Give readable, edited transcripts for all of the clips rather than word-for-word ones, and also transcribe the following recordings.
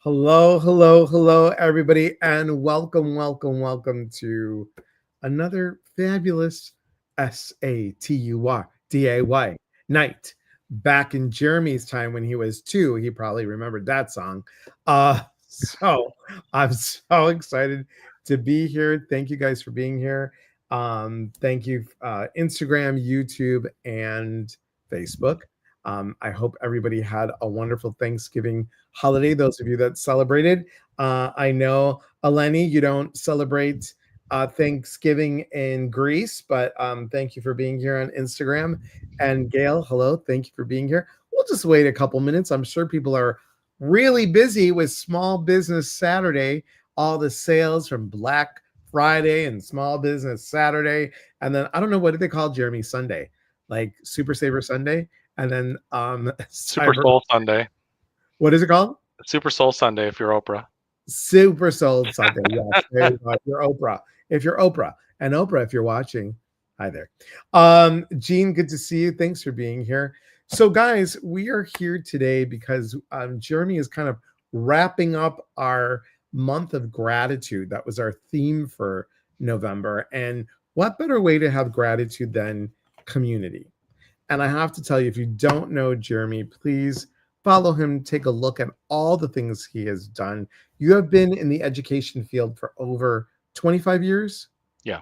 Hello, hello, hello, everybody, and welcome, welcome, welcome to another fabulous SATURDAY night. Back in Jeremy's time when he was two, he probably remembered that song. So I'm so excited to be here. Thank you guys for being here. Thank you, Instagram, YouTube, and Facebook. I hope everybody had a wonderful Thanksgiving holiday. Those of you that celebrated, I know Eleni, you don't celebrate Thanksgiving in Greece, but thank you for being here on Instagram. And Gail, hello, thank you for being here. We'll just wait a couple minutes. I'm sure people are really busy with Small Business Saturday, all the sales from Black Friday and Small Business Saturday, and then I don't know what do they call Jeremy Sunday, like Super Saver Sunday, and then Super Cyber. Soul Sunday. What is it called? Super Soul Sunday if you're Oprah. Super Soul Sunday. Yes, there you go. If you're Oprah. If you're Oprah. And Oprah, if you're watching, hi there. Gene, good to see you. Thanks for being here. So, guys, we are here today because Jeremy is kind of wrapping up our month of gratitude. That was our theme for November. And what better way to have gratitude than community? And I have to tell you, if you don't know Jeremy, please follow him, take a look at all the things he has done. You have been in the education field for over 25 years? Yeah.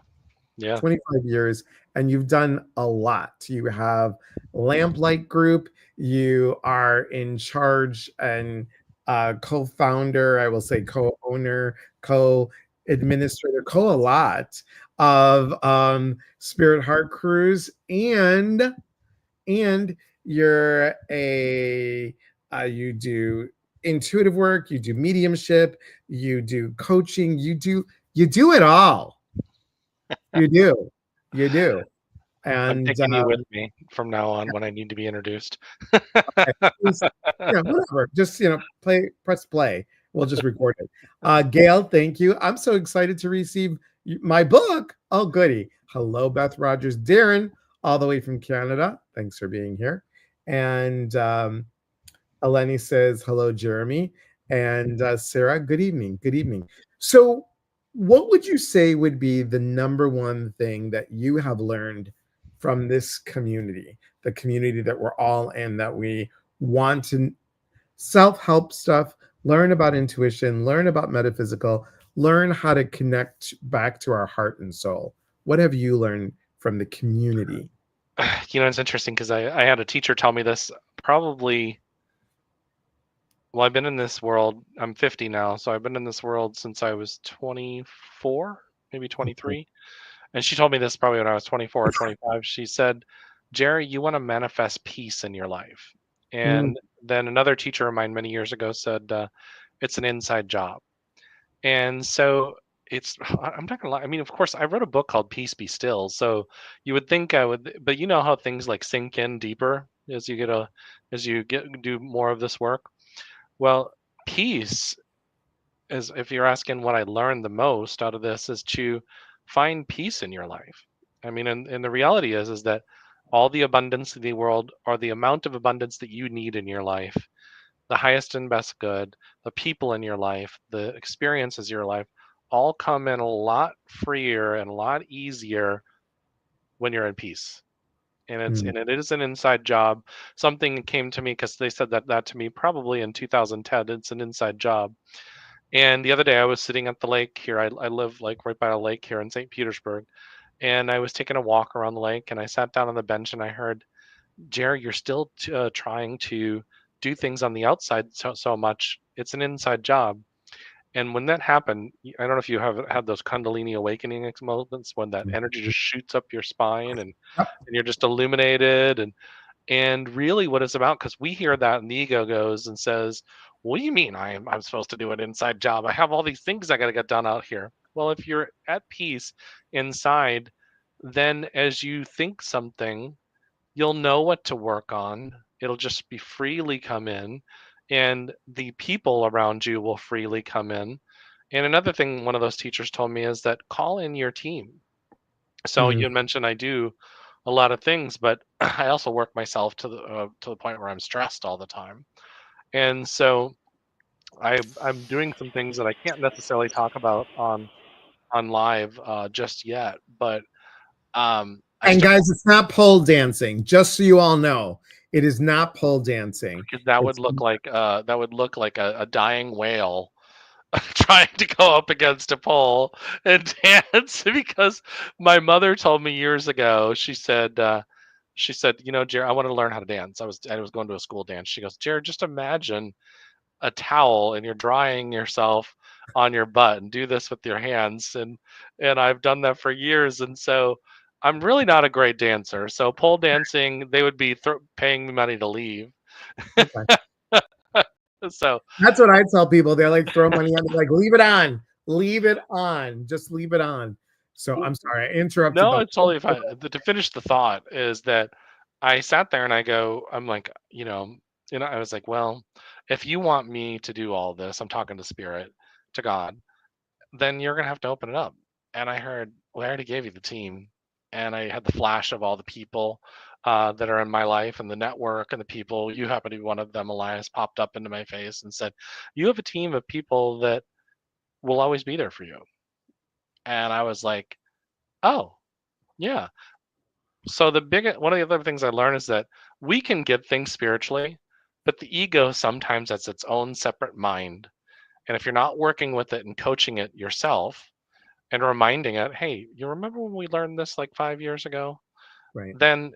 Yeah. 25 years, and you've done a lot. You have Lamplight Group, you are in charge and co-founder, I will say co-owner, co-administrator, co a lot of Spirit Heart Cruise, and you're a you do intuitive work, you do mediumship, you do coaching, you do it all. You do you do I'm and taking you with me from now on when I need to be introduced. okay, just, whatever, just press play, we'll just record it. Gail, thank you. I'm so excited to receive my book. Oh goody. Hello, Beth Rogers. Darren, all the way from Canada, thanks for being here. And Eleni says hello, Jeremy. And Sarah, good evening. Good evening. So what would you say would be the number one thing that you have learned from this community, the community that we're all in, that we want to self-help stuff, learn about intuition, learn about metaphysical, learn how to connect back to our heart and soul? What have you learned from the community? It's interesting because I had a teacher tell me this probably, well, I've been in this world, I'm 50 now, so I've been in this world since I was 24, maybe 23. And she told me this probably when I was 24 or 25. She said, Jerry, you want to manifest peace in your life. Mm, And then another teacher of mine many years ago said, it's an inside job. And so I'm not gonna lie. I mean, of course, I wrote a book called Peace Be Still. So you would think I would, but you know how things like sink in deeper as you get do more of this work. Well, peace is, if you're asking what I learned the most out of this, is to find peace in your life. I mean, and the reality is that all the abundance in the world, or the amount of abundance that you need in your life, the highest and best good, the people in your life, the experiences in your life, all come in a lot freer and a lot easier when you're in peace. mm, And it is an inside job. Something came to me because they said that to me probably in 2010. It's an inside job. And the other day I was sitting at the lake here. I live like right by a lake here in St. Petersburg. And I was taking a walk around the lake, and I sat down on the bench and I heard, Jerry, you're still trying to do things on the outside so much. It's an inside job. And when that happened, I don't know if you have had those Kundalini awakening moments when that mm. energy just shoots up your spine, Yep. and you're just illuminated. And really what it's about, because we hear that and the ego goes and says, what do you mean I'm supposed to do an inside job? I have all these things I got to get done out here. Well, if you're at peace inside, then as you think something, you'll know what to work on. It'll just be freely come in, and the people around you will freely come in. And another thing one of those teachers told me is that call in your team. So you Mhm. had mentioned I do a lot of things, but I also work myself to the point where I'm stressed all the time. And so I'm doing some things that I can't necessarily talk about on live just yet, but I And started guys, it's not pole dancing. Just so you all know, it is not pole dancing. because that would It's look like a dying whale trying to go up against a pole and dance because my mother told me years ago. She said, you know, Jared, I want to learn how to dance. I was going to a school dance. She goes, Jared, just imagine a towel and you're drying yourself on your butt and do this with your hands, and I've done that for years, and so I'm really not a great dancer. So pole dancing, they would be paying me money to leave. okay. So That's what I tell people. They're like, throw money on. They're like, leave it on, leave it on, just leave it on. So I'm sorry, I interrupted no, the it's totally fine. To finish the thought is that I sat there and I'm like, I was like, well, if you want me to do all this, I'm talking to spirit, to God, then you're gonna have to open it up. And I heard, well, I already gave you the team, and I had the flash of all the people that are in my life and the network and the people. You happen to be one of them. Elias popped up into my face and said, "You have a team of people that will always be there for you." And I was like, "Oh, yeah." So one of the other things I learned is that we can get things spiritually, but the ego sometimes has its own separate mind. And if you're not working with it and coaching it yourself, and reminding it, hey, you remember when we learned this like 5 years ago? right. Then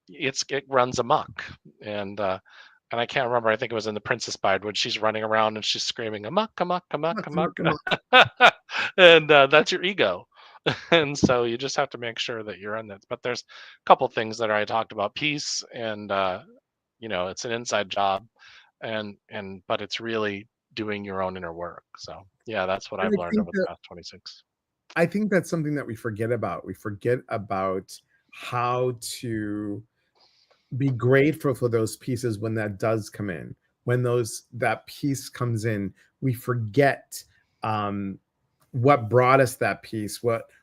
it runs amok, and I can't remember. I think it was in the Princess Bride when she's running around and she's screaming amok, amok, amok, amok, Come on. and that's your ego. And so you just have to make sure that you're in that. But there's a couple things that I talked about: peace, and it's an inside job, and but it's really doing your own inner work. So yeah, that's what And I've learned over the past 26. I think that's something that we forget about. We forget about how to be grateful for those pieces when that does come in. When that piece comes in, we forget um, what brought us that piece,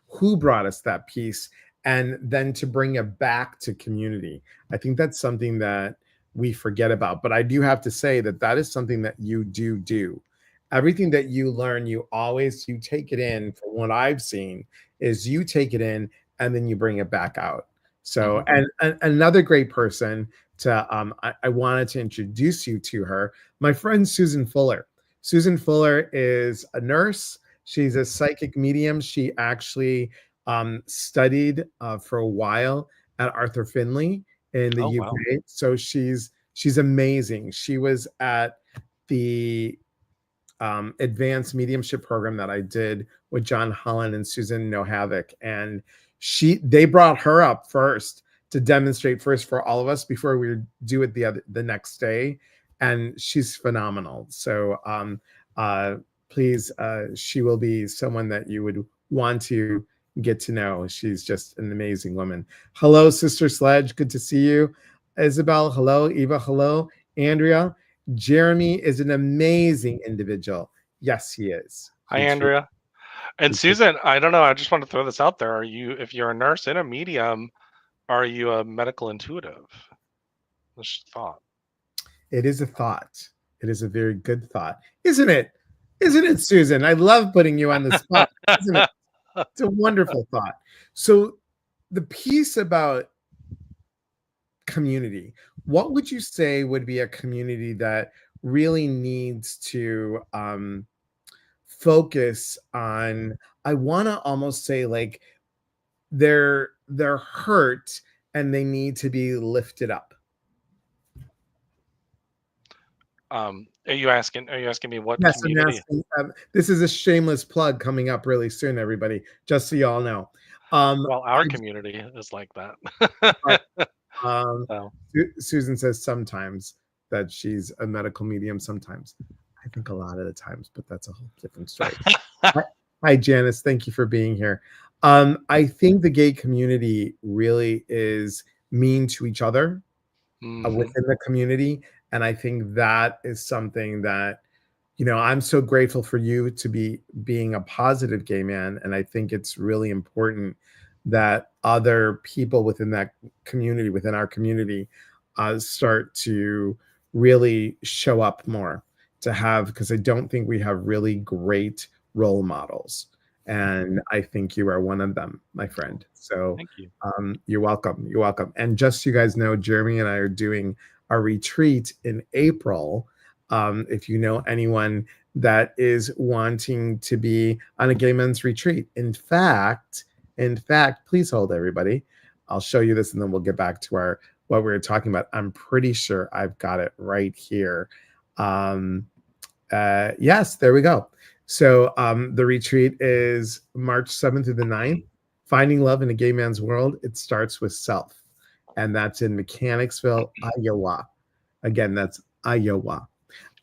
who brought us that piece, and then to bring it back to community. I think that's something that we forget about. But I do have to say that that is something that you do. Everything that you learn, you take it in. From what I've seen, is you take it in and then you bring it back out. So, Mhm. and another great person to I wanted to introduce you to her, my friend Susan Fuller. Susan Fuller is a nurse. She's a psychic medium. She actually studied for a while at Arthur Finley in the Oh wow. UK. So she's amazing. She was at the advanced mediumship program that I did with John Holland and Susan No Havoc, and they brought her up first to demonstrate first for all of us before we do it the next day, and she's phenomenal. So uh, please, she will be someone that you would want to get to know. She's just an amazing woman. Hello, Sister Sledge. Good to see you. Isabel, hello. Eva, hello. Andrea, Jeremy is an amazing individual. Yes, he is. Hi, He truly, Andrea. And he truly. Susan, I don't know. I just want to throw this out there. If you're a nurse and a medium, are you a medical intuitive? Just thought. It is a thought. It is a very good thought, isn't it? Isn't it, Susan? I love putting you on the spot. Isn't it? It's a wonderful thought. So, the piece about community, what would you say would be a community that really needs to focus on? I want to almost say like they're hurt and they need to be lifted up. Are you asking? Are you asking me what Yes, I'm community? asking. This is a shameless plug coming up really soon, everybody. Just so y'all know. Um, Well, I, our community is like that. but, um, So, Susan says sometimes that she's a medical medium. Sometimes, I think a lot of the times, but that's a whole different story. Hi, hi, Janice. Thank you for being here. I think the gay community really is mean to each other mhm. within the community. And I think that is something that, I'm so grateful for you to be being a positive gay man. And I think it's really important that other people within that community, within our community, start to really show up more. to have, because I don't think we have really great role models. And I think you are one of them, my friend. So Thank you. you're welcome. You're welcome. And just so you guys know, Jeremy and I are doing a retreat in April. If you know anyone that is wanting to be on a gay men's retreat. In fact, please hold everybody. I'll show you this and then we'll get back to our what we were talking about. I'm pretty sure I've got it right here. Yes, there we go. So the retreat is March 7th through the 9th. Finding Love in a Gay Man's World. It starts with self. And that's in Mechanicsville, Iowa. Again, that's Iowa.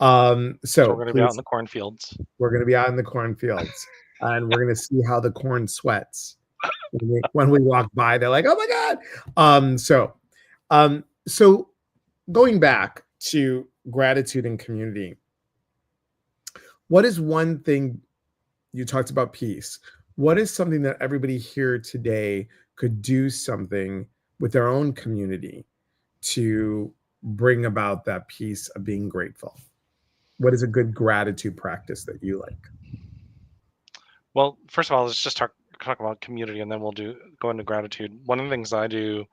So So we're going to be out please, in the cornfields. we're going to be out in the cornfields and we're going to see how the corn sweats when we walk by. They're like, oh my God. So going back to gratitude and community, what is one thing you talked about peace? What is something that everybody here today could do something with their own community to bring about that peace of being grateful? What is a good gratitude practice that you like? Well, first of all, let's just talk about community, and then we'll go into gratitude. One of the things I do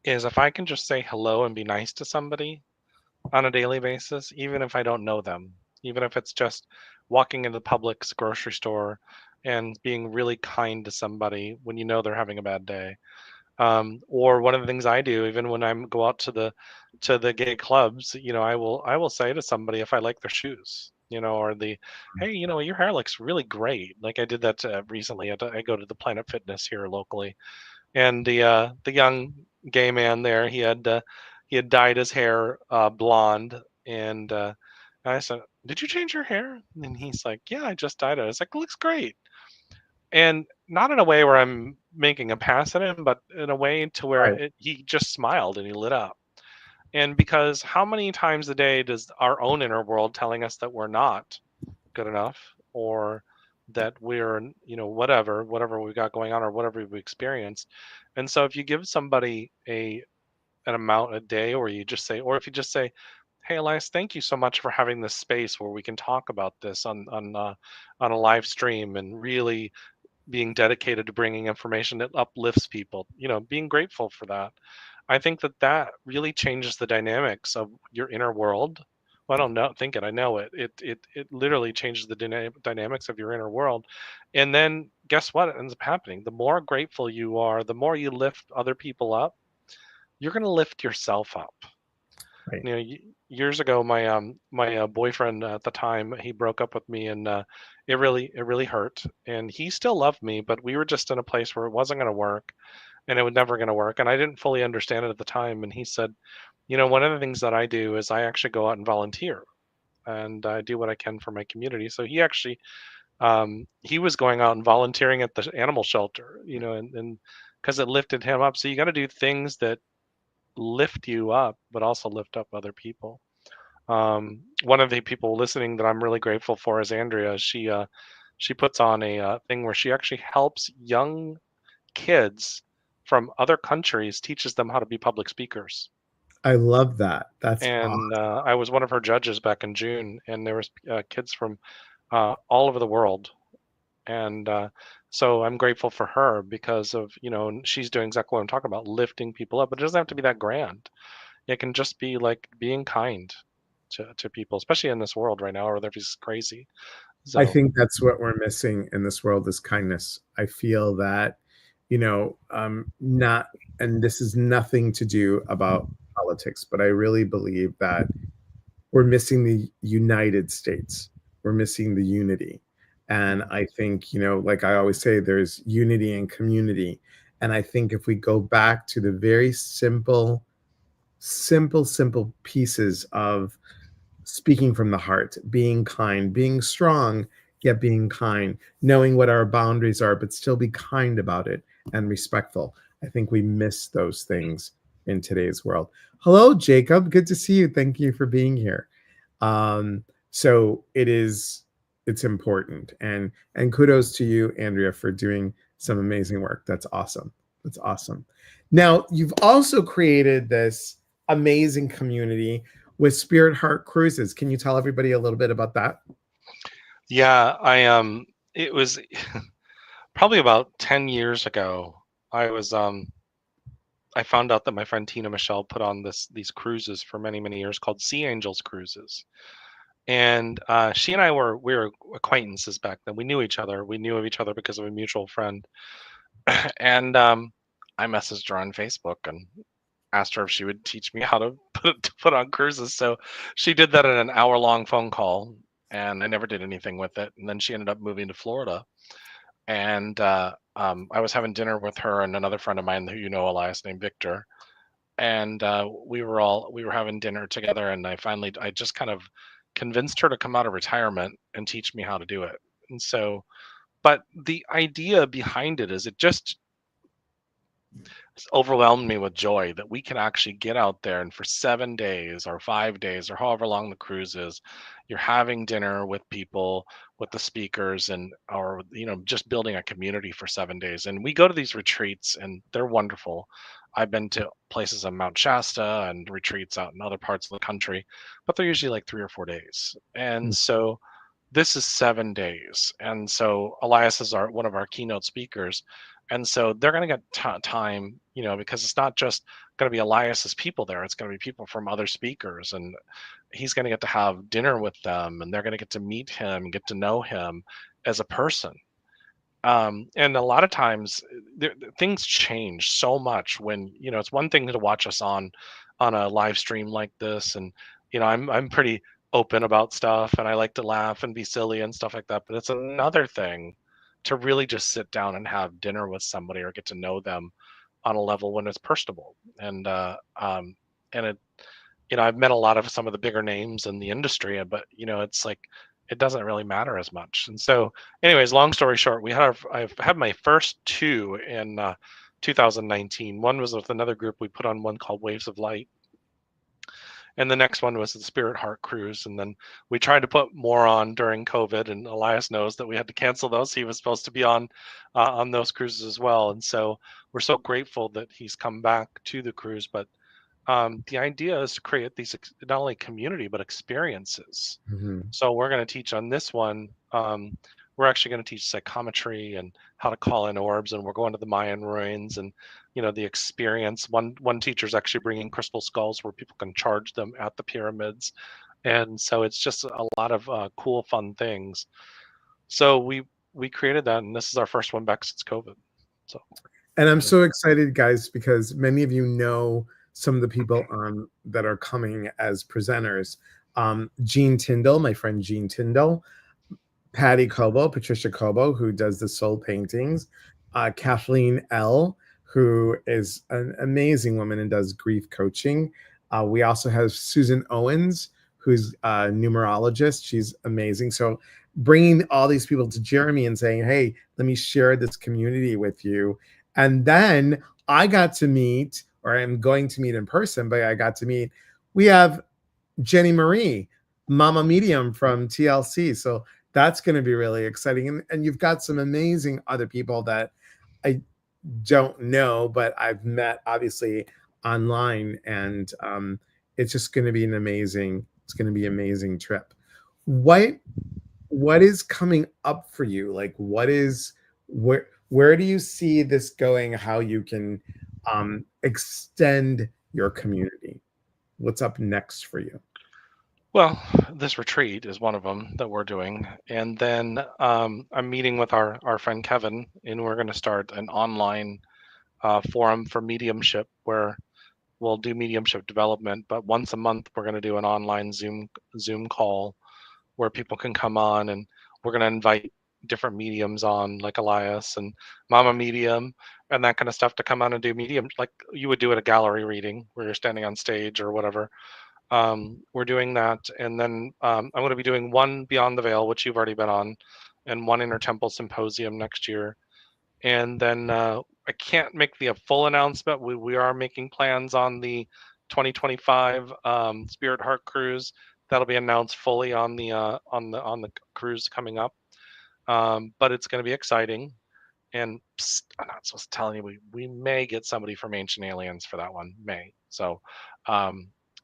is if I can just say hello and be nice to somebody on a daily basis, even if I don't know them, even if it's just walking into Publix grocery store and being really kind to somebody when you know they're having a bad day. Or one of the things I do, even when I go out to the gay clubs, I will say to somebody if I like their shoes, or hey, your hair looks really great. Like I did that recently. I go to the Planet Fitness here locally, and the young gay man there, he had dyed his hair blonde, and I said, "Did you change your hair?" And he's like, "Yeah, I just dyed it." I was like, "It looks great." And not in a way where I'm making a pass at him, but in a way to where Right. he just smiled and he lit up. And because how many times a day does our own inner world telling us that we're not good enough, or that we're, whatever we got going on or whatever we've experienced. And so if you give somebody an amount a day, or if you just say, "Hey, Elias, thank you so much for having this space where we can talk about this on a live stream and really being dedicated to bringing information that uplifts people," being grateful for that. I think that really changes the dynamics of your inner world. Well, I don't know, think it, I know it. It literally changes the dynamics of your inner world. And then guess what ends up happening? The more grateful you are, the more you lift other people up, you're going to lift yourself up. Right. Years ago, my boyfriend at the time, he broke up with me, and it really hurt. And he still loved me, but we were just in a place where it wasn't going to work, and it was never going to work. And I didn't fully understand it at the time. And he said, one of the things that I do is I actually go out and volunteer, and I do what I can for my community. So he was going out and volunteering at the animal shelter, and because it lifted him up. So you got to do things that lift you up, but also lift up other people. One of the people listening that I'm really grateful for is Andrea. She puts on a thing where she actually helps young kids from other countries, teaches them how to be public speakers. I love that. That's awesome. And I was one of her judges back in June, and there was kids from all over the world. And so I'm grateful for her because of, she's doing exactly what I'm talking about, lifting people up. But it doesn't have to be that grand. It can just be like being kind to people, especially in this world right now, or everything's crazy. I So think that's what we're missing in this world is kindness. I feel that, not, and this is nothing to do about politics, but I really believe that we're missing the United States. We're missing the unity. And I think, like I always say, there's unity and community. And I think if we go back to the very simple pieces of speaking from the heart, being kind, being strong, yet being kind, knowing what our boundaries are, but still be kind about it and respectful. I think we miss those things in today's world. Hello, Jacob. Good to see you. Thank you for being here. So it's important. And kudos to you, Andrea, for doing some amazing work. That's awesome. That's awesome. Now, you've also created this amazing community with Spirit Heart Cruises. Can you tell everybody a little bit about that? Yeah, it was probably about 10 years ago. I was I found out that my friend Tina Michelle put on these cruises for many, many years called Sea Angels Cruises. And she and we were acquaintances back then. We knew each other. We knew of each other because of a mutual friend. And I messaged her on Facebook and asked her if she would teach me how to put on cruises. So she did that in an hour-long phone call, and I never did anything with it. And then she ended up moving to Florida, and I was having dinner with her and another friend of mine who you know, Elias, named Victor, and we were having dinner together, and I just kind of convinced her to come out of retirement and teach me how to do it. And so, but the idea behind it is it just overwhelmed me with joy that we can actually get out there, and for 7 days or 5 days or however long the cruise is, you're having dinner with people, with the speakers, and or just building a community for 7 days. And we go to these retreats and they're wonderful. I've been to places on Mount Shasta and retreats out in other parts of the country, but they're usually like 3 or 4 days. And so this is 7 days. And so Elias is one of our keynote speakers. And so they're going to get time, because it's not just going to be Elias's people there. It's going to be people from other speakers, and he's going to get to have dinner with them, and they're going to get to meet him, get to know him as a person. And a lot of times things change so much when, it's one thing to watch us on a live stream like this. And, I'm pretty open about stuff, and I like to laugh and be silly and stuff like that. But it's another thing to really just sit down and have dinner with somebody or get to know them on a level when it's personable. And it, I've met a lot of some of the bigger names in the industry, but it's like it doesn't really matter as much. And so, anyways, long story short, I've had my first two in 2019. One was with another group. We put on one called Waves of Light, and the next one was the Spirit Heart Cruise. And then we tried to put more on during COVID, and Elias knows that we had to cancel those. He was supposed to be on those cruises as well, and so we're so grateful that he's come back to the cruise. But the idea is to create these not only community but experiences. Mhm. So we're going to teach on this one. We're actually going to teach psychometry and how to call in orbs, and we're going to the Mayan ruins and the experience. One teacher's actually bringing crystal skulls where people can charge them at the pyramids, and so it's just a lot of cool, fun things. So we created that, and this is our first one back since COVID. So. And I'm so excited, guys, because many of you know some of the people that are coming as presenters. Jean Tyndall, my friend Jean Tyndall, Patty Cobo, Patricia Cobo, who does the soul paintings, Kathleen L., who is an amazing woman and does grief coaching. We also have Susan Owens, who's a numerologist. She's amazing. So bringing all these people to Jeremy and saying, hey, let me share this community with you. And then I got to meet, or I'm going to meet in person, but I got to meet, we have Jenny Marie, Mama Medium from TLC. So that's going to be really exciting. And you've got some amazing other people that I don't know, but I've met obviously online. And it's just going to be it's going to be an amazing trip. What is coming up for you? Like where do you see this going? How you can extend your community? What's up next for you? Well, this retreat is one of them that we're doing. And then I'm meeting with our friend Kevin, and we're going to start an online forum for mediumship where we'll do mediumship development. But once a month, we're going to do an online Zoom call where people can come on, and we're going to invite different mediums on, like Elias and Mama Medium and that kind of stuff, to come on and do medium like you would do at a gallery reading where you're standing on stage or whatever. We're doing that, and then I'm going to be doing one Beyond the Veil, which you've already been on, and one Inner Temple Symposium next year. And then I can't make the full announcement. We are making plans on the 2025 Spirit Heart Cruise. That'll be announced fully on the cruise coming up. But it's going to be exciting. And psst, I'm not supposed to tell you, we may get somebody from Ancient Aliens for that one, may. So,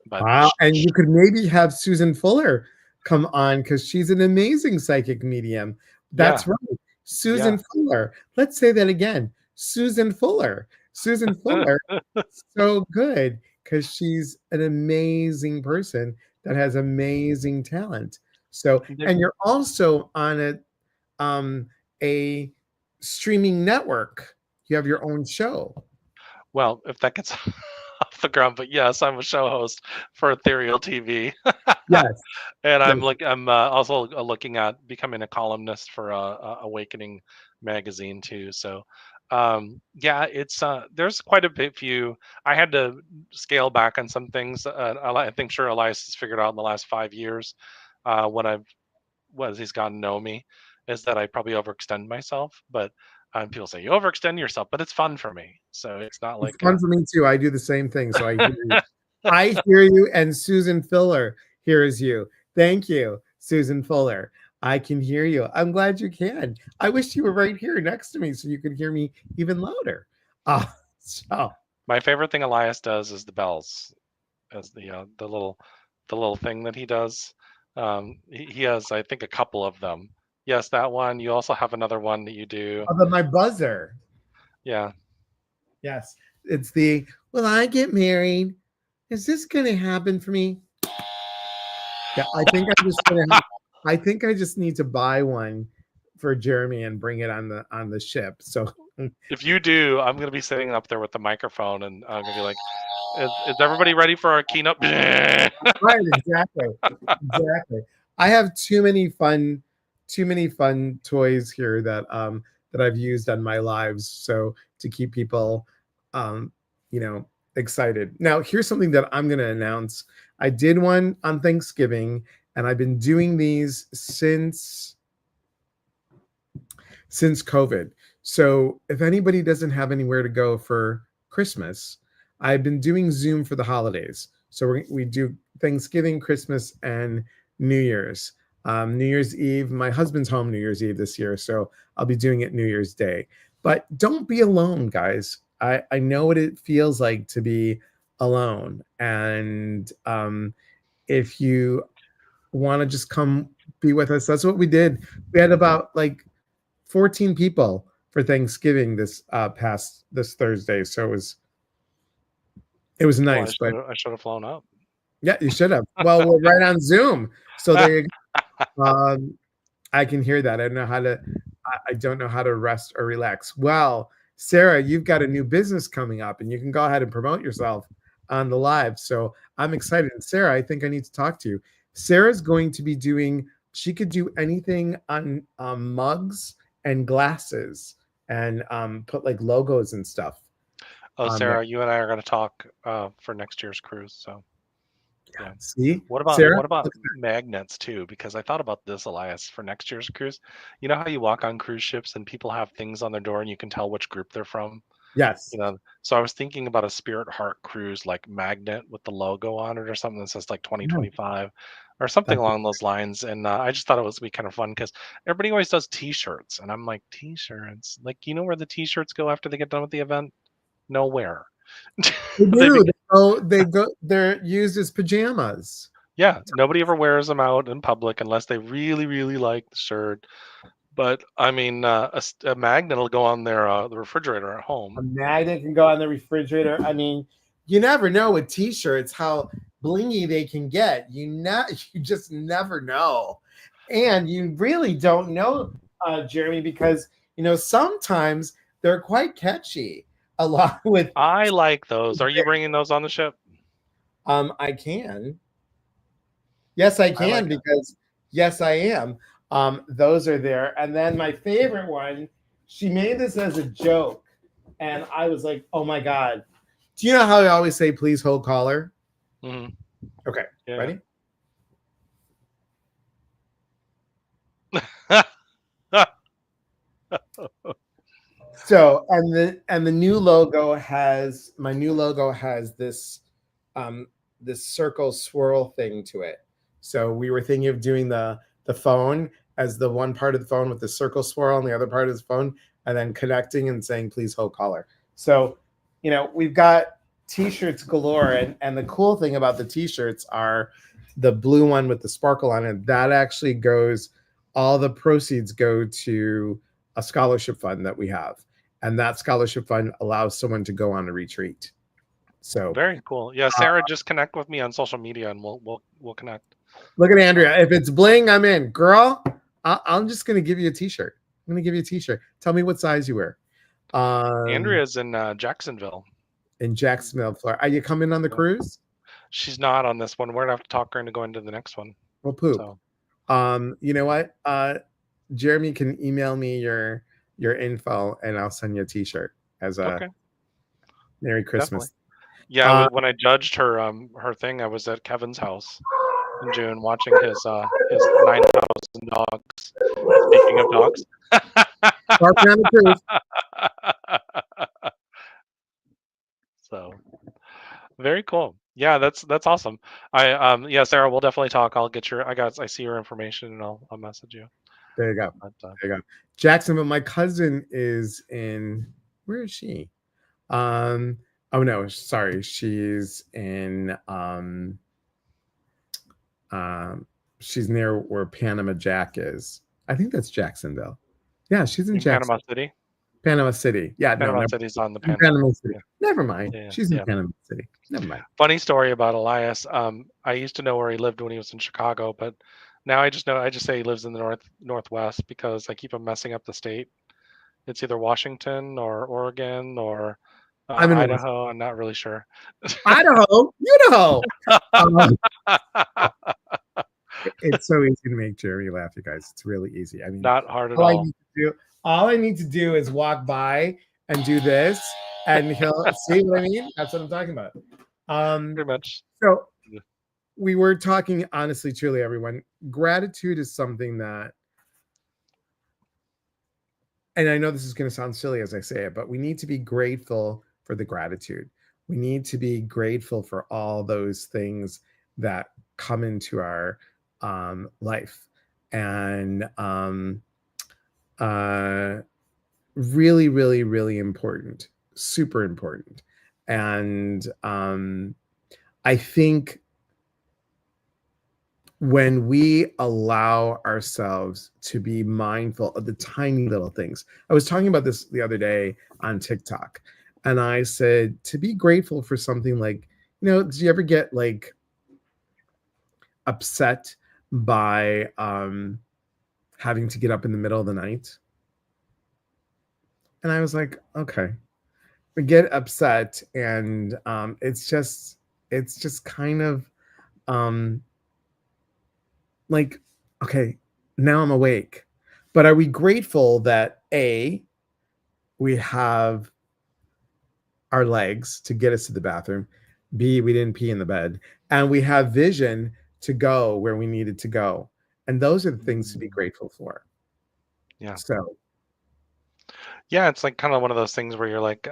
But Wow. And you could maybe have Susan Fuller come on because she's an amazing psychic medium. yeah, That's right. yeah. Susan Fuller. Let's say that again. Susan Fuller. Susan Fuller, so good because she's an amazing person that has amazing talent. So, There- and you're also on a streaming network. You have your own show. well, if that gets off the ground, but yes, I'm a show host for Ethereal TV. Yes. And Yes. I'm also looking at becoming a columnist for Awakening magazine too. So yeah, it's there's quite a bit few. I had to scale back on some things. I think sure Elias has figured out in the last 5 years when I've as he's gotten to know me is that I probably overextend myself. But people say you overextend yourself, but it's fun for me. So it's not It's like fun for me too. I do the same thing. So I hear you. I hear you, and Susan Fuller hears you. Thank you, Susan Fuller. I can hear you. I'm glad you can. I wish you were right here next to me so you could hear me even louder. So my favorite thing Elias does is the bells, as the little thing that he does. He has, I think, a couple of them. Yes, that one. You also have another one that you do. but my buzzer. Yeah. Yes, it's the will I get married? Is this going to happen for me? Yeah, I think I just need to buy one for Jeremy and bring it on the ship. So If you do, I'm gonna be sitting up there with the microphone, and I'm gonna be like, "Is everybody ready for our keynote?" right, exactly. Exactly. I have too many fun toys here that I've used on my lives. So to keep people um you know excited. Now here's something that I'm gonna announce. I did one on Thanksgiving and I've been doing these since COVID. So if anybody doesn't have anywhere to go for Christmas, I've been doing Zoom for the holidays. So we do Thanksgiving, Christmas, and New Year's. New Year's Eve, my husband's home New Year's Eve this year, so I'll be doing it New Year's Day. But don't be alone, guys. I know what it feels like to be alone. And if you want to just come be with us, that's what we did. We had about like 14 people for Thanksgiving this Thursday. So it was Well, nice, but I should have flown up. yeah, you should have. Well, we're right on Zoom. So there you go. I can hear that. I don't know how to rest or relax. Well, Sarah, you've got a new business coming up and you can go ahead and promote yourself on the live. So I'm excited. And Sarah, I think I need to talk to you. Sarah's going to be she could do anything on mugs and glasses and put like logos and stuff Oh, on there. Sarah, you and I are gonna talk for next year's cruise. So yeah. See, What Sarah? about magnets too? Because I thought about this, Elias, for next year's cruise. You know how you walk on cruise ships and people have things on their door and you can tell which group they're from? Yes. So I was thinking about a Spirit Heart cruise like magnet with the logo on it or something that says like Yeah, 2025 or something that'd be- along those lines. And I just thought it was be kind of fun because everybody always does T-shirts, and I'm like, T-shirts, like where the T-shirts go after they get done with the event? Nowhere. They They do. be- They're used as pajamas. yeah, nobody ever wears them out in public unless they really, really like the shirt. But I mean, a magnet will go on the refrigerator at A home. magnet can go on the refrigerator. I mean, you never know with t-shirts how blingy they can get. You just never know. And you really don't know, Jeremy, because sometimes they're quite catchy. A lot with I like those. Are you bringing those on the ship? I can. Yes, I I like can it. because yes, I am. Those are there. And then my favorite one, she made this as a joke. And I was like, oh my God. Do you know how I always say, please hold caller? Mhm. Okay, Yeah. ready? So, and the new logo has this this circle swirl thing to it. So we were thinking of doing the phone as the one part of the phone with the circle swirl and the other part of the phone, and then connecting and saying please hold caller. So, we've got t-shirts galore. And the cool thing about the t-shirts are the blue one with the sparkle on it. That actually goes, all the proceeds go to a scholarship fund that we have. And that scholarship fund allows someone to go on a retreat. So very cool. Yeah, Sarah, just connect with me on social media and we'll connect. look at Andrea. If it's bling, I'm in. Girl, I'm just going to give you a t-shirt. I'm going to give you a t-shirt. Tell me what size you wear. Andrea's in Jacksonville. In Jacksonville, Florida. Are you coming on the cruise? She's not on this one. We're gonna have to talk her into going to the next one. Well, poop. So. You know what? Jeremy can email me your info and I'll send you a t-shirt as a Merry Christmas. Definitely. Yeah, when I judged her her thing, I was at Kevin's house in June watching his 9,000 dogs. Speaking of dogs. So very cool. Yeah, that's awesome. Yeah, Sarah, we'll definitely talk. I'll get I see your information and I'll message you. There you go. There you go. Jacksonville. My cousin is in, where is she? Oh no, sorry. She's in she's near where Panama Jack is. I think that's Jacksonville. Yeah, she's in Panama City. Panama City. Yeah, Panama City's on the Panama City. Yeah. Never mind. Yeah, she's in Panama City. Never mind. Funny story about Elias. I used to know where he lived when he was in Chicago, but now I just say he lives in the northwest because I keep him messing up the state. It's either Washington or Oregon or Idaho. I'm not really sure. Idaho, Idaho. It's so easy to make Jeremy laugh, you guys. It's really easy. I mean, not hard at all. All I need to do is walk by and do this, and he'll see what I mean. That's what I'm talking about. Pretty much. So we were talking honestly, truly, everyone. Gratitude is something that, and I know this is going to sound silly as I say it, but we need to be grateful for the gratitude. We need to be grateful for all those things that come into our life, and really, really, really important, super important. And I think when we allow ourselves to be mindful of the tiny little things, I was talking about this the other day on TikTok, and I said to be grateful for something like, do you ever get like upset by having to get up in the middle of the night? And I was like, okay, we get upset, and it's just kind of like, okay, now I'm awake. But are we grateful that A, we have our legs to get us to the bathroom, B, we didn't pee in the bed, and we have vision to go where we needed to go? And those are the things to be grateful for. Yeah. So yeah, it's like kind of one of those things where you're like,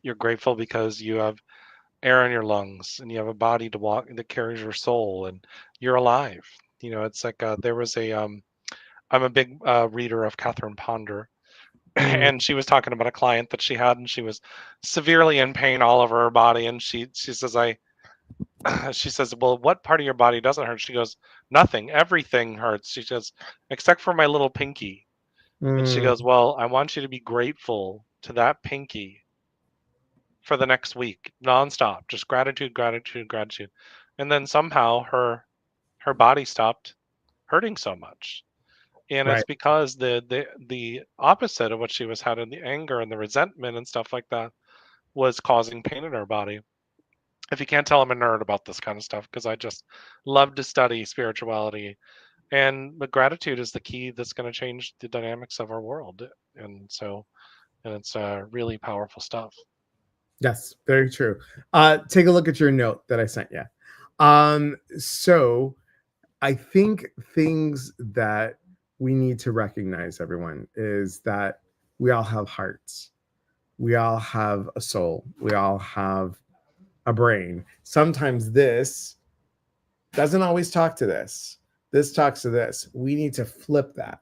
you're grateful because you have air in your lungs and you have a body to walk that carries your soul and you're alive. It's like there was I'm a big reader of Catherine Ponder, and she was talking about a client that she had, and she was severely in pain all over her body, and she says, she says, well, what part of your body doesn't hurt? She goes, nothing, everything hurts. She says, except for my little pinky. And she goes, well, I want you to be grateful to that pinky for the next week, nonstop, just gratitude, gratitude, gratitude. And then somehow her body stopped hurting so much. And It's because the opposite of what she was having, the anger and the resentment and stuff like that, was causing pain in her body. If you can't tell, I'm a nerd about this kind of stuff because I just love to study spirituality. And the gratitude is the key that's going to change the dynamics of our world. And it's really powerful stuff. Yes, very true. Take a look at your note that I sent you. So I think things that we need to recognize, everyone, is that we all have hearts. We all have a soul. We all have a brain. Sometimes this doesn't always talk to this. This talks to this. We need to flip that.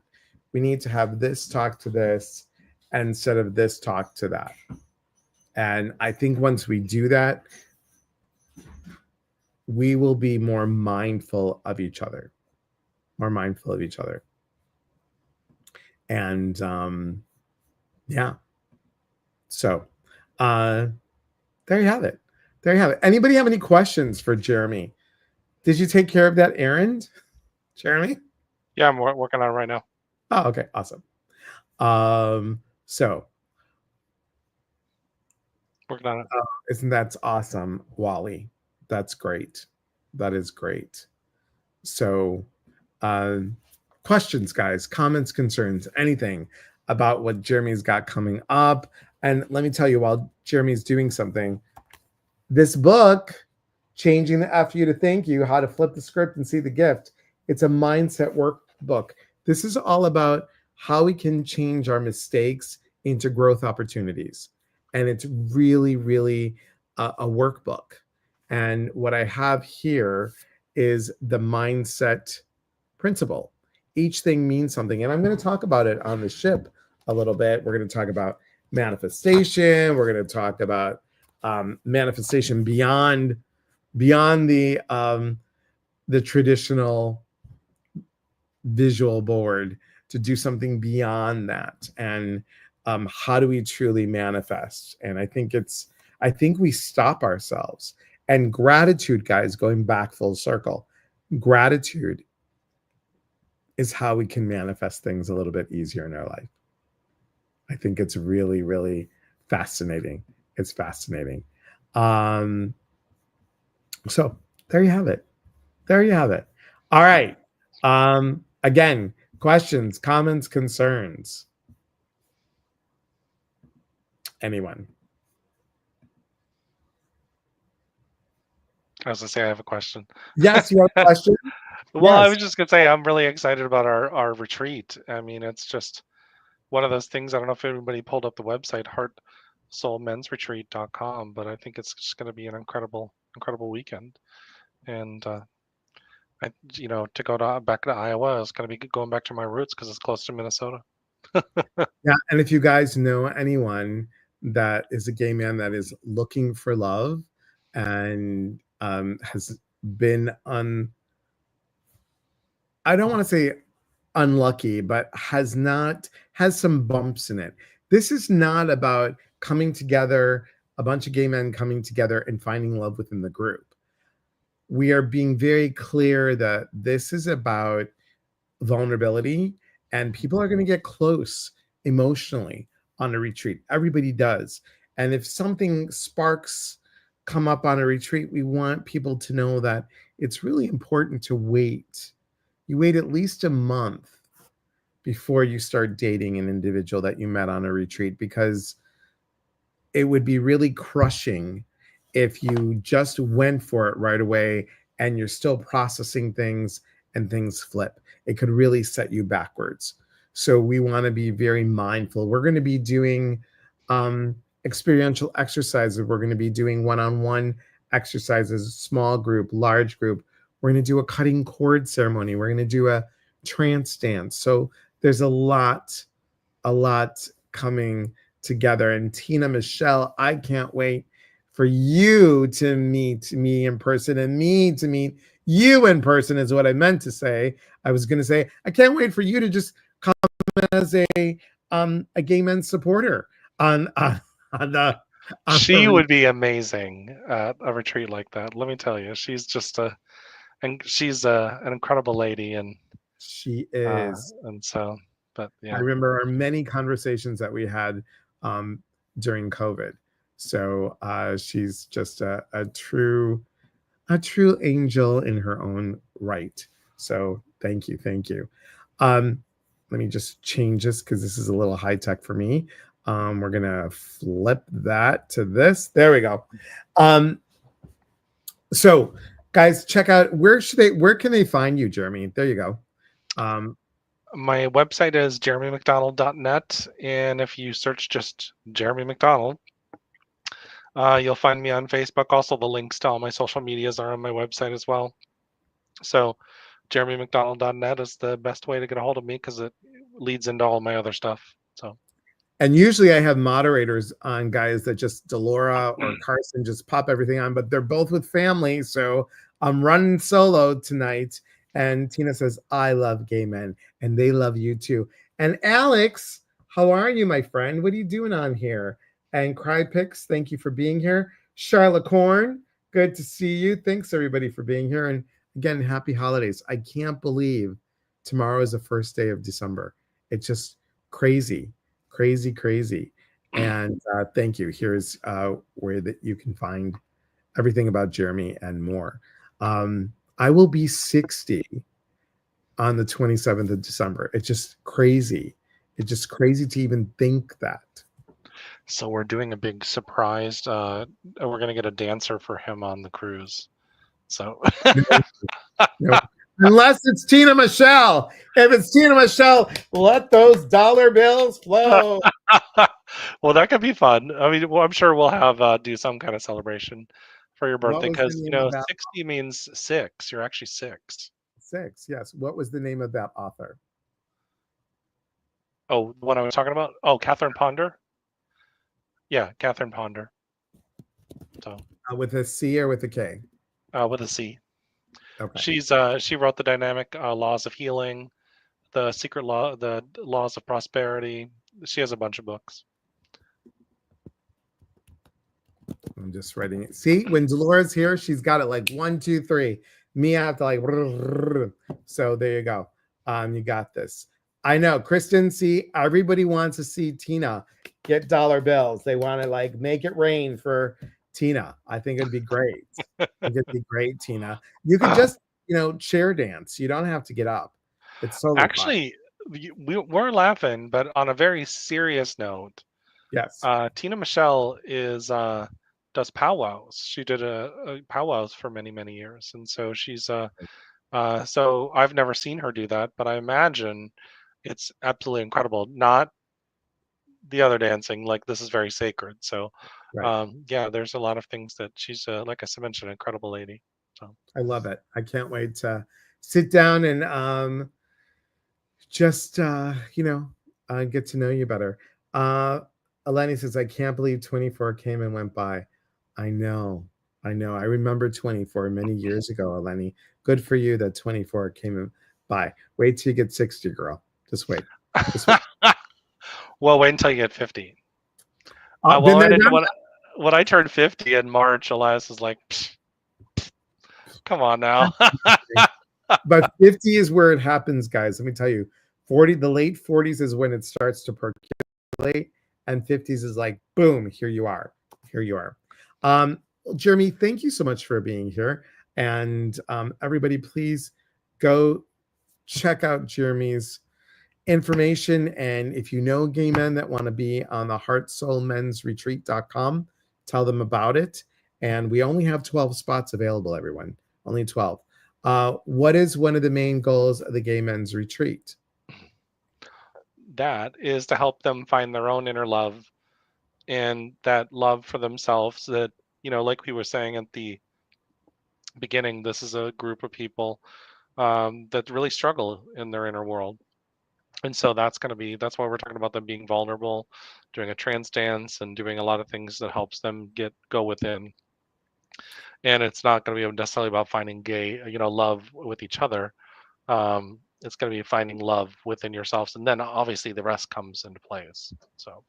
We need to have this talk to this instead of this talk to that. And I think once we do that, we will be more mindful of each other, more mindful of each other. And yeah, so there you have it. There you have it. Anybody have any questions for Jeremy? Did you take care of that errand, Jeremy? Yeah, I'm working on it right now. Oh, okay, awesome. So Working on it. isn't that awesome, Wally? That's great. That is great. So, uh, questions, guys, comments, concerns, anything about what Jeremy's got coming up. And let me tell you, while Jeremy's doing something, this book, Changing the F You to Thank You, How to Flip the Script and See the Gift, it's a mindset workbook. This is all about how we can change our mistakes into growth opportunities. And it's really, really a workbook. And what I have here is the mindset principle. Each thing means something. And I'm going to talk about it on the ship a little bit. We're going to talk about manifestation. We're going to talk about manifestation beyond the traditional visual board, to do something beyond that. And how do we truly manifest? And I think we stop ourselves. And gratitude, guys, going back full circle, gratitude is how we can manifest things a little bit easier in our life. I think it's really, really fascinating. It's fascinating. So there you have it. There you have it. All right. Again, questions, comments, concerns. Anyone? I was gonna say I have a question. Yes, you have a question? Well, I Yes. was just gonna say I'm really excited about our retreat. I mean, it's just one of those things. I don't know if anybody pulled up the website, heartsoulmensretreat.com, but I think it's just going to be an incredible weekend. And to go back to Iowa is going to be going back to my roots because it's close to Minnesota. Yeah, and if you guys know anyone that is a gay man that is looking for love and has been I don't want to say unlucky, but has some bumps in it. This is not about coming together, a bunch of gay men coming together and finding love within the group. We are being very clear that this is about vulnerability, and people are going to get close emotionally on a retreat. Everybody does. And if something sparks come up on a retreat, we want people to know that it's really important to wait. You wait at least a month before you start dating an individual that you met on a retreat, because it would be really crushing if you just went for it right away and you're still processing things and things flip. It could really set you backwards. So we want to be very mindful. We're going to be doing experiential exercises. We're going to be doing one-on-one exercises, small group, large group. We're going to do a cutting cord ceremony. We're going to do a trance dance. So there's a lot coming together. And Tina Michelle, I can't wait for you to meet me in person and me to meet you in person, is what I meant to say. I was going to say, I can't wait for you to just come as a gay men's supporter on the. She would be amazing at a retreat like that. Let me tell you, she's just an incredible lady, and she is. And so, but yeah, I remember our many conversations that we had during COVID. So she's just a true angel in her own right. So thank you. Let me just change this because this is a little high tech for me. We're gonna flip that to this. There we go. So guys, check out where can they find you, Jeremy? There you go. My website is jeremymcdonald.net, and if you search just Jeremy McDonald, you'll find me on Facebook. Also, the links to all my social medias are on my website as well. So jeremymcdonald.net is the best way to get a hold of me because it leads into all my other stuff. So, And usually I have moderators on, guys, that just Delora or Carson just pop everything on, but they're both with family. So I'm running solo tonight. And Tina says, I love gay men and they love you too. And Alex, how are you, my friend? What are you doing on here? And Crypix, thank you for being here. Charlotte Corn, good to see you. Thanks everybody for being here. And again, happy holidays. I can't believe tomorrow is the first day of December. It's just crazy, crazy, crazy. And thank you. Here's where that you can find everything about Jeremy and more. I will be 60 on the 27th of December. It's just crazy. It's just crazy to even think that. So we're doing a big surprise. We're going to get a dancer for him on the cruise. So No, unless it's Tina Michelle. If it's Tina Michelle, let those dollar bills flow. well, that could be fun. I mean, well, I'm sure we'll have do some kind of celebration for your What birthday was the because name of that? 60 means 6. You're actually 6. 6, yes. What was the name of that author? Oh, what I was talking about? Oh, Catherine Ponder. Yeah, Catherine Ponder. So With a C or with a K? with a C. Okay. She wrote the dynamic laws of healing, the secret law, the laws of prosperity. She has a bunch of books. I'm just writing it. See, when Dolores here, she's got it like 1, 2, 3. Me, I have to like. So there you go. You got this. I know, Kristen. See, everybody wants to see Tina get dollar bills. They want to like make it rain for Tina. I think it'd be great. I think it'd be great, Tina. You could just, chair dance. You don't have to get up. It's totally fine. Actually, we're laughing, but on a very serious note, Yes. Tina Michelle does powwows. She did a powwows for many, many years, and so she's so I've never seen her do that, but I imagine it's absolutely incredible. Not the other dancing, like this is very sacred. So Right. yeah, there's a lot of things that she's like I mentioned, an incredible lady. So I love it. I can't wait to sit down and just get to know you better. Eleni says, I can't believe 24 came and went by. I know. I remember 24 many years ago, Eleni. Good for you that 24 came and by. Wait till you get 60, girl. Just wait. well, wait until you get 50. When I turned 50 in March, Elias was like, come on now. But 50 is where it happens, guys. Let me tell you, the late 40s is when it starts to percolate, and 50s is like, boom, here you are. Jeremy, thank you so much for being here. And everybody, please go check out Jeremy's information. And if you know gay men that want to be on the heartsoulmensretreat.com, tell them about it. And we only have 12 spots available, everyone. Only 12. What is one of the main goals of the Gay Men's Retreat? That is to help them find their own inner love and that love for themselves that, like we were saying at the beginning, this is a group of people that really struggle in their inner world. And so that's why we're talking about them being vulnerable, doing a trance dance and doing a lot of things that helps them go within. And it's not going to be necessarily about finding love with each other. It's going to be finding love within yourselves, and then obviously the rest comes into place. So,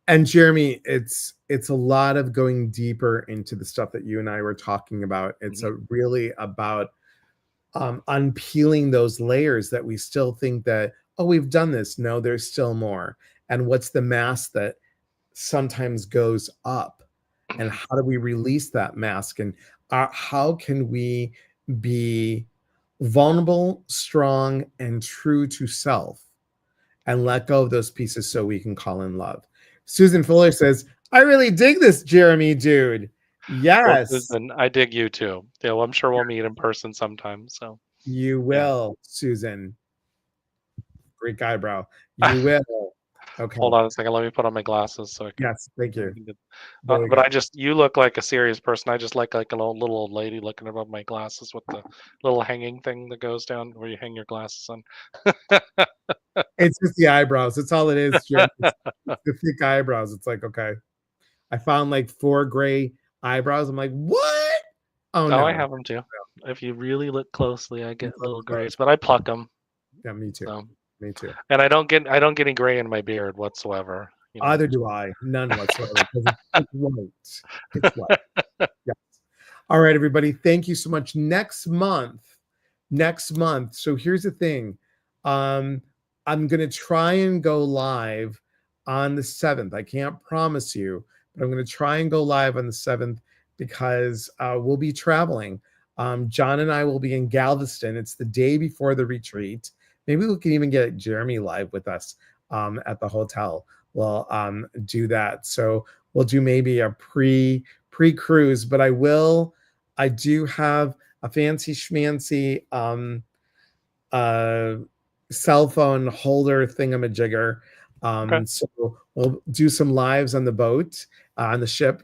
and Jeremy, it's a lot of going deeper into the stuff that you and I were talking about. It's really about unpeeling those layers that we still think that, oh, we've done this. No, there's still more. And what's the mask that sometimes goes up? And how do we release that mask? And how can we be vulnerable, strong, and true to self and let go of those pieces so we can call in love? Susan Fuller says, I really dig this Jeremy dude. Yes. Well, Susan, I dig you too. Yeah, well, I'm sure we'll meet in person sometime. So you will, Susan. Greek eyebrow. You will. Okay. Hold on a second. Let me put on my glasses so I can. Yes, thank you. But you look like a serious person. I just like an little old lady looking above my glasses with the little hanging thing that goes down where you hang your glasses on. It's just the eyebrows. That's all it is, Jeremy. It's the thick eyebrows. It's like, okay. I found like 4 gray eyebrows. I'm like, what? Oh Oh, I no. have them too. If you really look closely, I get little No. grays, but I pluck them. Yeah, me too. So, Me too. and I don't get any gray in my beard whatsoever. Either do I. None whatsoever. Because it's white. It's white. Yes. All right, everybody. Thank you so much. Next month. So here's the thing. I'm gonna try and go live on the 7th. I can't promise you, but I'm gonna try and go live on the 7th because we'll be traveling. John and I will be in Galveston. It's the day before the retreat. Maybe we can even get Jeremy live with us at the hotel. We'll do that. So we'll do maybe a pre-cruise, but I do have a fancy schmancy cell phone holder thingamajigger. Okay. So we'll do some lives on the boat, on the ship,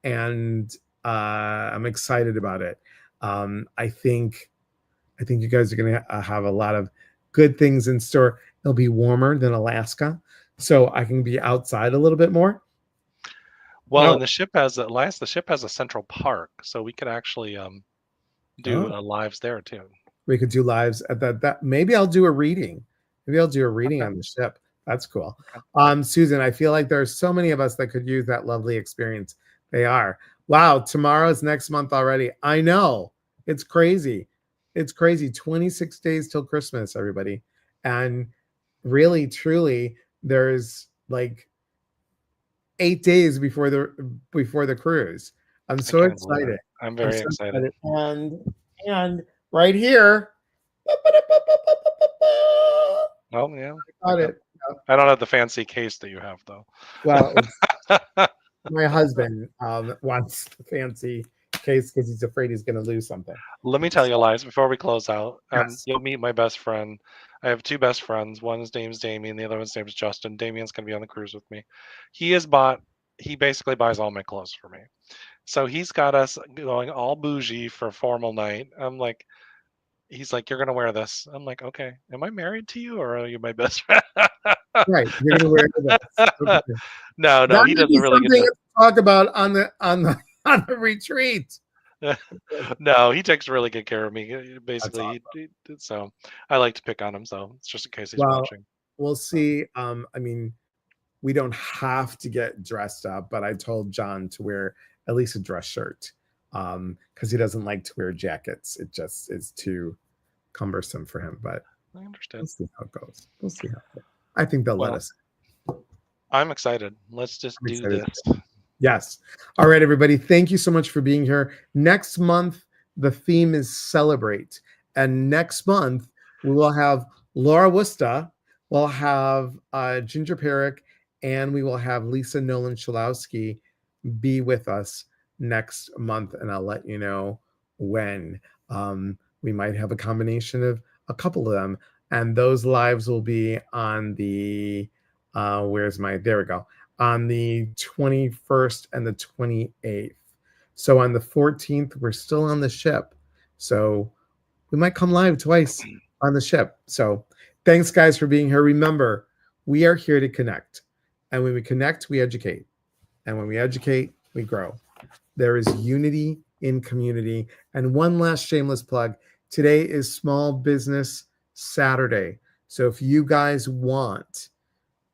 and I'm excited about it. I think you guys are going to have a lot of good things in store. It'll be warmer than Alaska, so I can be outside a little bit more. Well, No. and the ship has a central park, so we could actually do lives there too. We could do lives at that. Maybe I'll do a reading. Maybe I'll do a reading Okay. on the ship. That's cool. Okay. Susan, I feel like there's so many of us that could use that lovely experience. They are. Wow, tomorrow's next month already. I know. It's crazy. It's crazy. 26 days till Christmas, everybody. And really, truly, there's like 8 days before the cruise. I'm so can't believe excited. it. I'm very excited. And right here. Well, yeah. Got it. I don't have the fancy case that you have, though. Well, my husband wants the fancy case because he's afraid he's going to lose something. Let me tell you, Elias, before we close out, Yes. you'll meet my best friend. I have 2 best friends. One's name's Damien. The other one's name's Justin. Damien's going to be on the cruise with me. He basically buys all my clothes for me. So he's got us going all bougie for a formal night. He's like, you're going to wear this. I'm like, okay. Am I married to you or are you my best friend? Right. You're going to wear this. Okay. No, That he may does be a really good something job. to talk about on the retreat. No, he takes really good care of me. Basically, awesome. so I like to pick on him. So it's just in case he's Well, watching. we'll see. I mean, we don't have to get dressed up, but I told John to wear at least a dress shirt because he doesn't like to wear jackets. It just is too cumbersome for him. But I understand. we'll see how it goes. I think they'll let us. I'm excited. Let's just do this. Yes. All right, everybody. Thank you so much for being here. Next month, the theme is celebrate. And next month, we will have Laura Wusta, we'll have Ginger Perrick, and we will have Lisa Nolan Shalowski be with us next month. And I'll let you know when. We might have a combination of a couple of them. And those lives will be on the, there we go. On the 21st and the 28th. So on the 14th, we're still on the ship. So we might come live twice on the ship. So thanks, guys, for being here. Remember, we are here to connect. And when we connect, we educate. And when we educate, we grow. There is unity in community. And one last shameless plug. Today is Small Business Saturday. So if you guys want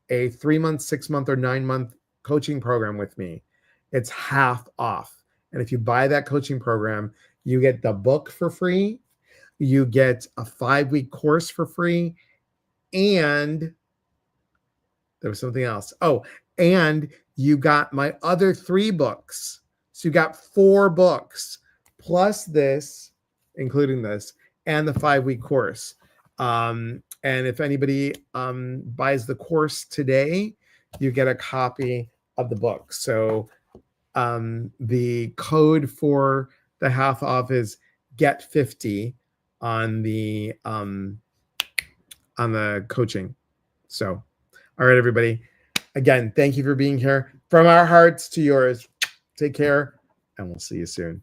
a 3-month, 6-month, or 9-month coaching program with me, it's half off. And if you buy that coaching program, you get the book for free, you get a 5-week course for free, and there was something else. Oh, and you got my other 3 books. So you got 4 books plus this, including this, and the 5-week course. And if anybody buys the course today, you get a copy of the book. So the code for the half off is GET50 on the coaching. So, all right, everybody. Again, thank you for being here. From our hearts to yours. Take care, and we'll see you soon.